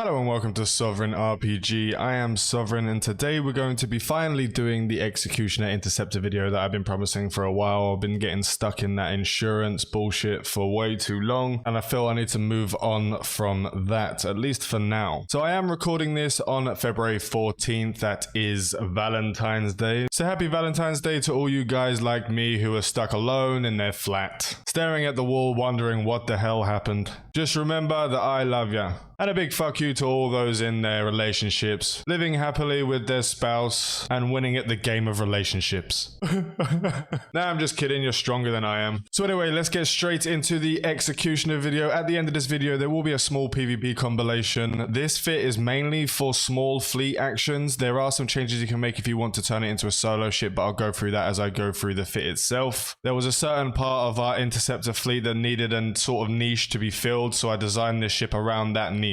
Hello and welcome to Sovereign RPG. I am Sovereign and today we're going to be finally doing the Executioner Interceptor video that I've been promising for a while. I've been getting stuck in that insurance bullshit for way too long and I feel I need to move on from that, at least for now. So I am recording this on February 14th, that is Valentine's Day. So happy Valentine's Day to all you guys like me who are stuck alone in their flat, staring at the wall wondering what the hell happened. Just remember that I love ya. And a big fuck you to all those in their relationships, living happily with their spouse and winning at the game of relationships. Nah, I'm just kidding, you're stronger than I am. So anyway, let's get straight into the Executioner video. At the end of this video, there will be a small PvP compilation. This fit is mainly for small fleet actions. There are some changes you can make if you want to turn it into a solo ship, but I'll go through that as I go through the fit itself. There was a certain part of our Interceptor fleet that needed a sort of niche to be filled, so I designed this ship around that niche.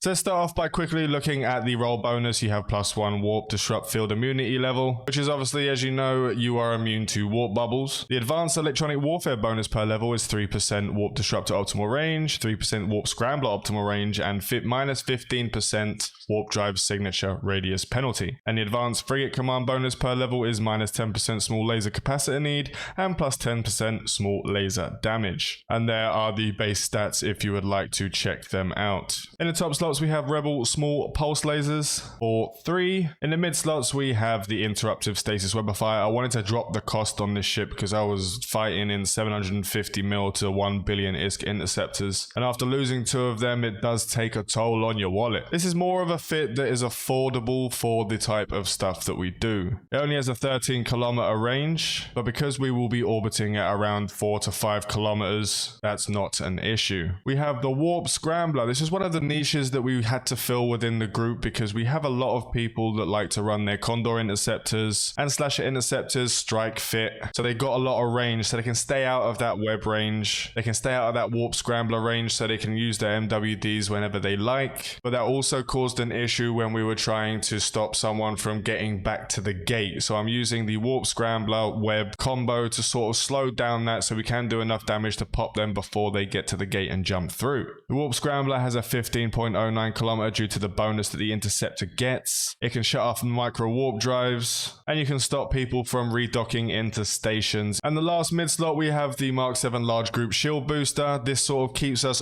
So let's start off by quickly looking at the roll bonus. You have +1 warp disrupt field immunity level, which is obviously, as you know, you are immune to warp bubbles. The advanced electronic warfare bonus per level is 3% warp disrupt to optimal range, 3% warp scrambler optimal range, and minus 15% warp drive signature radius penalty. And the advanced frigate command bonus per level is minus 10% small laser capacitor need and plus 10% small laser damage. And there are the base stats if you would like to check them out. In the top slots, we have Rebel small pulse lasers for 3. In the mid slots, we have the interruptive stasis webifier. I wanted to drop the cost on this ship because I was fighting in 750 mil to 1 billion ISK interceptors. And after losing 2 of them, it does take a toll on your wallet. This is more of a fit that is affordable for the type of stuff that we do. It only has a 13-kilometer range, but because we will be orbiting at around 4 to 5 kilometers, that's not an issue. We have the warp scrambler. This is one of the niches that we had to fill within the group because we have a lot of people that like to run their Condor interceptors and Slasher interceptors strike fit, so they got a lot of range, so they can stay out of that web range, they can stay out of that warp scrambler range, so they can use their MWDs whenever they like. But that also caused an issue when we were trying to stop someone from getting back to the gate, so I'm using the warp scrambler web combo to sort of slow down that so we can do enough damage to pop them before they get to the gate and jump through. The warp scrambler has a 15.09 kilometer due to the bonus that the Interceptor gets. It can shut off micro warp drives, and you can stop people from redocking into stations. And the last mid slot, we have the Mark 7 large group shield booster. This sort of keeps us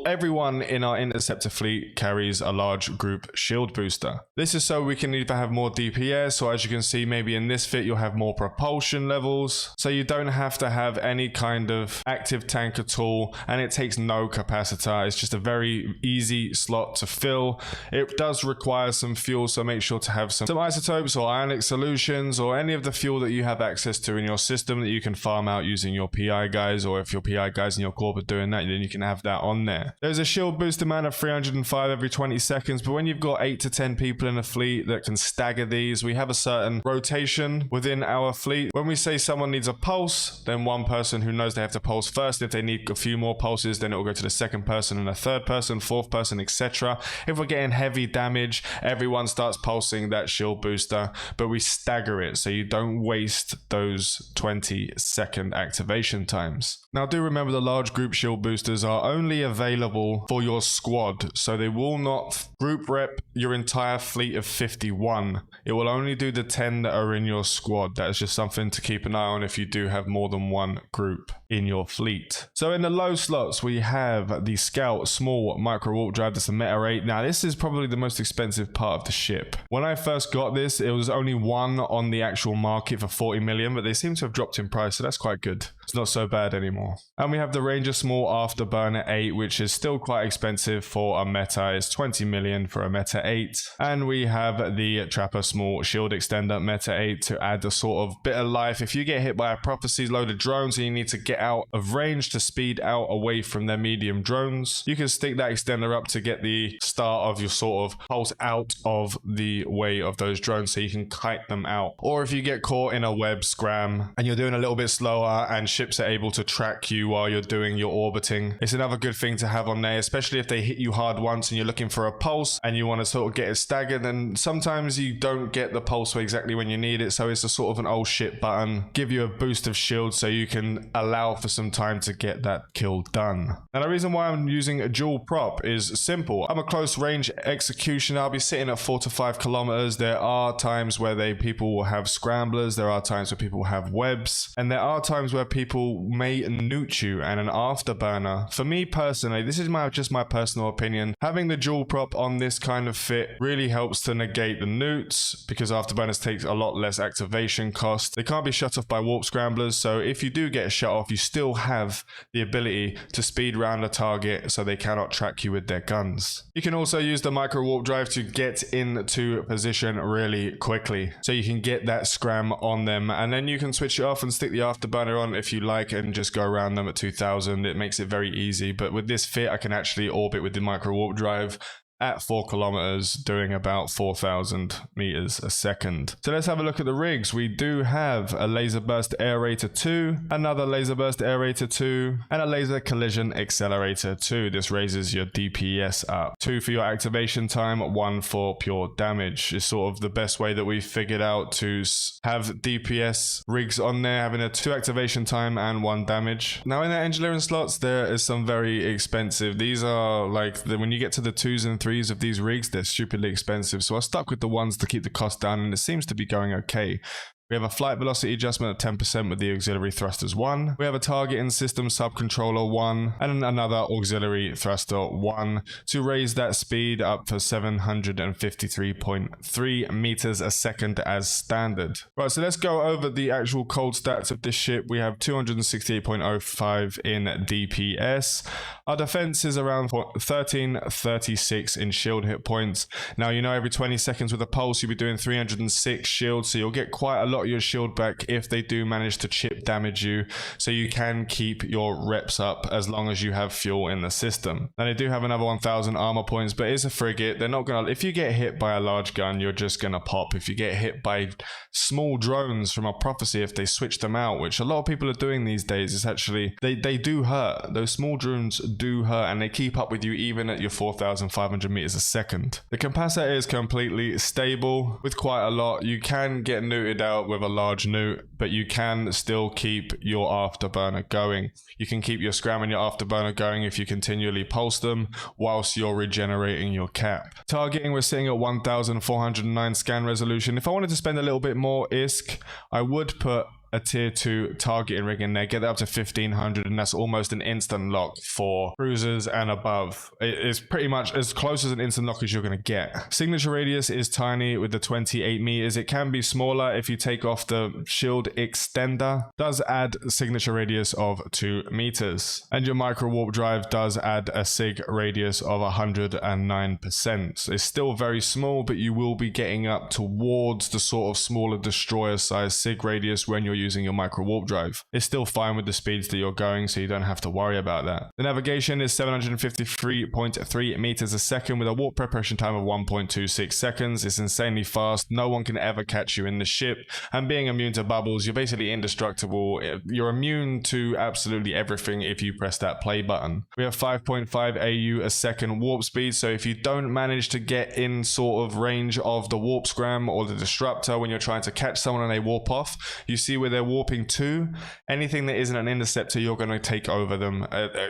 everyone in our Interceptor fleet carries a large group shield booster. This is so we can either have more DPS, or as you can see, maybe in this fit, you'll have more propulsion levels. So you don't have to have any kind of active tank at all, and it takes no capacitor. It's just a very easy slot to fill. It does require some fuel, so make sure to have some isotopes or ionic solutions or any of the fuel that you have access to in your system that you can farm out using your PI guys, or if your PI guys in your corp are doing that, then you can have that on there. There's a shield boost amount of 305 every 20 seconds, but when you've got 8 to 10 people in a fleet that can stagger these, we have a certain rotation within our fleet. When we say someone needs a pulse, then one person who knows they have to pulse first. If they need a few more pulses, then it will go to the second person and a third person, fourth person, etc. If we're getting heavy damage, everyone starts pulsing that shield booster, but we stagger it so you don't waste those 20-second activation times. Now do remember the large group shield boosters are only available for your squad, so they will not group rep your entire fleet of 51. It will only do the 10 that are in your squad. That is just something to keep an eye on if you do have more than one group in your fleet. So in the low slots, we have the Scout small micro warp drive. That's a meta 8. Now this is probably the most expensive part of the ship. When I first got this, it was only one on the actual market for 40 million, but they seem to have dropped in price, so that's quite good. It's not so bad anymore. And we have the Ranger small afterburner 8, which is still quite expensive for a meta. It's 20 million for a meta 8. And we have the Trapper small shield extender meta 8 to add a sort of bit of life. If you get hit by a prophecies loaded drones and you need to get out of range to speed out away from their medium drones, you can stick that extender up to get the start of your sort of pulse out of the way of those drones so you can kite them out. Or if you get caught in a web scram and you're doing a little bit slower and ships are able to track you while you're doing your orbiting, it's another good thing to have on there, especially if they hit you hard once and you're looking for a pulse and you want to sort of get it staggered, and sometimes you don't get the pulse exactly when you need it, so it's a sort of an old shit button. Give you a boost of shield so you can allow for some time to get that kill done. Now the reason reason why I'm using a dual prop is simple. I'm a close range executioner. I'll be sitting at 4 to 5 kilometers. There are times where people will have scramblers. There are times where people will have webs. And there are times where people may newt you, and an afterburner. For me personally, this is just my personal opinion. Having the dual prop on this kind of fit really helps to negate the newts, because afterburners take a lot less activation cost. They can't be shut off by warp scramblers, so if you do get shut off, you still have the ability to speed round a target so they cannot track you with their guns. You can also use the micro warp drive to get into position really quickly, so you can get that scram on them, and then you can switch it off and stick the afterburner on if you like and just go around them at 2000. It makes it very easy, but with this fit I can actually orbit with the micro warp drive at 4 kilometers, doing about 4,000 meters a second. So let's have a look at the rigs. We do have a laser burst aerator 2, another laser burst aerator 2, and a laser collision accelerator 2. This raises your DPS up. 2 for your activation time, 1 for pure damage. Is sort of the best way that we've figured out to have DPS rigs on there, having a 2 activation time and 1 damage. Now in the engineering slots, there is some very expensive. These are like, when you get to the 2s and 3s of these rigs, they're stupidly expensive, so I stuck with the ones to keep the cost down, and it seems to be going okay. We have a flight velocity adjustment at 10% with the auxiliary thrusters 1. We have a targeting system subcontroller 1 and another auxiliary thruster 1 to raise that speed up for 753.3 meters a second as standard. Right, so let's go over the actual cold stats of this ship. We have 268.05 in DPS. Our defense is around 1336 in shield hit points. Now, you know, every 20 seconds with a pulse, you'll be doing 306 shields, so you'll get quite a lot of your shield back if they do manage to chip damage you, so you can keep your reps up as long as you have fuel in the system. Now they do have another 1000 armor points, but it's a frigate. They're not gonna, if you get hit by a large gun, you're just gonna pop. If you get hit by small drones from a prophecy, if they switch them out, which a lot of people are doing these days, is actually they do hurt. Those small drones do hurt, and they keep up with you even at your 4500 meters a second. The capacitor is completely stable with quite a lot. You can get neuted out with a large newt, but you can still keep your afterburner going. You can keep your scram and your afterburner going if you continually pulse them whilst you're regenerating your cap. Targeting, we're sitting at 1409 scan resolution. If I wanted to spend a little bit more ISK, I would put a tier 2 targeting rig in there, get that up to 1500, and that's almost an instant lock for cruisers and above. It is pretty much as close as an instant lock as you're going to get. Signature radius is tiny with the 28 meters. It can be smaller if you take off the shield extender. Does add signature radius of 2 meters, and your micro warp drive does add a sig radius of 109%. So it's still very small, but you will be getting up towards the sort of smaller destroyer size sig radius when you're using your micro warp drive. It's still fine with the speeds that you're going, so you don't have to worry about that. The navigation is 753.3 meters a second with a warp preparation time of 1.26 seconds. It's insanely fast. No one can ever catch you in the ship, and being immune to bubbles, you're basically indestructible. You're immune to absolutely everything if you press that play button. We have 5.5 AU a second warp speed, so if you don't manage to get in sort of range of the warp scram or the disruptor when you're trying to catch someone and they warp off, you see where they're warping to, anything that isn't an interceptor, you're going to take over them.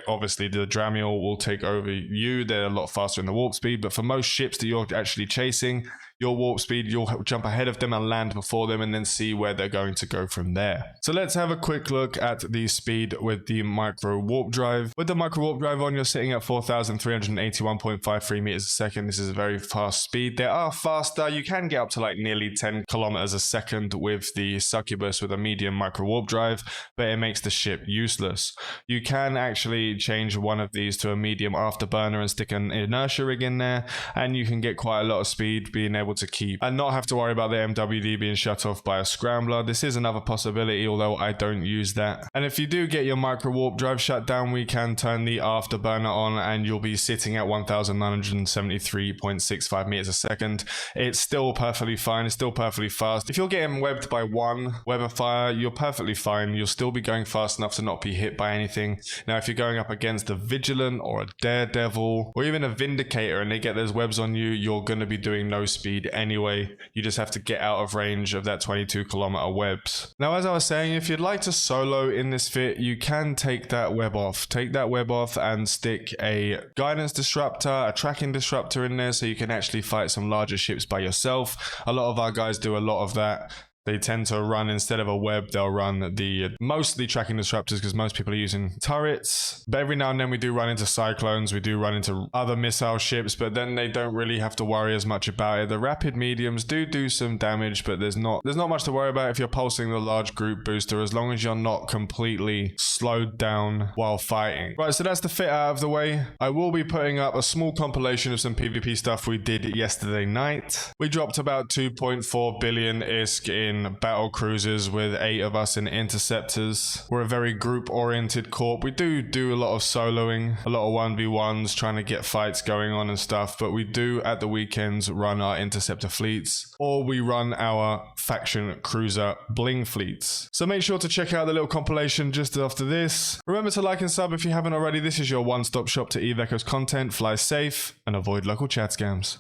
Obviously the Dramiel will take over you. They're a lot faster in the warp speed, but for most ships that you're actually chasing, your warp speed, you'll jump ahead of them and land before them, and then see where they're going to go from there. So let's have a quick look at the speed with the micro warp drive. With the micro warp drive on, you're sitting at 4,381.53 meters a second. This is a very fast speed. They are faster. You can get up to like nearly 10 kilometers a second with the Succubus with a medium micro warp drive, but it makes the ship useless. You can actually change one of these to a medium afterburner and stick an inertia rig in there, and you can get quite a lot of speed being able to keep and not have to worry about the MWD being shut off by a scrambler. This is another possibility, although I don't use that. And if you do get your micro warp drive shut down, we can turn the afterburner on, and you'll be sitting at 1973.65 meters a second. It's still perfectly fine. It's still perfectly fast. If you're getting webbed by one web of fire, you're perfectly fine. You'll still be going fast enough to not be hit by anything. Now, if you're going up against a Vigilant or a Daredevil or even a Vindicator and they get those webs on you, you're going to be doing no speed speed anyway. You just have to get out of range of that 22-kilometer webs. Now, as I was saying, if you'd like to solo in this fit, you can take that web off. Take that web off and stick a guidance disruptor, a tracking disruptor in there so you can actually fight some larger ships by yourself. A lot of our guys do a lot of that. They tend to run, instead of a web, they'll run the mostly tracking disruptors because most people are using turrets. But every now and then we do run into cyclones, we do run into other missile ships, but then they don't really have to worry as much about it. The rapid mediums do some damage, but there's not much to worry about if you're pulsing the large group booster, as long as you're not completely slowed down while fighting. Right, so that's the fit out of the way. I will be putting up a small compilation of some PvP stuff we did yesterday night. We dropped about 2.4 billion ISK in battle cruisers with 8 of us in interceptors. We're a very group-oriented corp. We do a lot of soloing, a lot of 1v1s, trying to get fights going on and stuff, but we do at the weekends run our interceptor fleets, or we run our faction cruiser bling fleets. So make sure to check out the little compilation just after this. Remember to like and sub if you haven't already. This is your one-stop shop to Eveco's content. Fly safe and avoid local chat scams.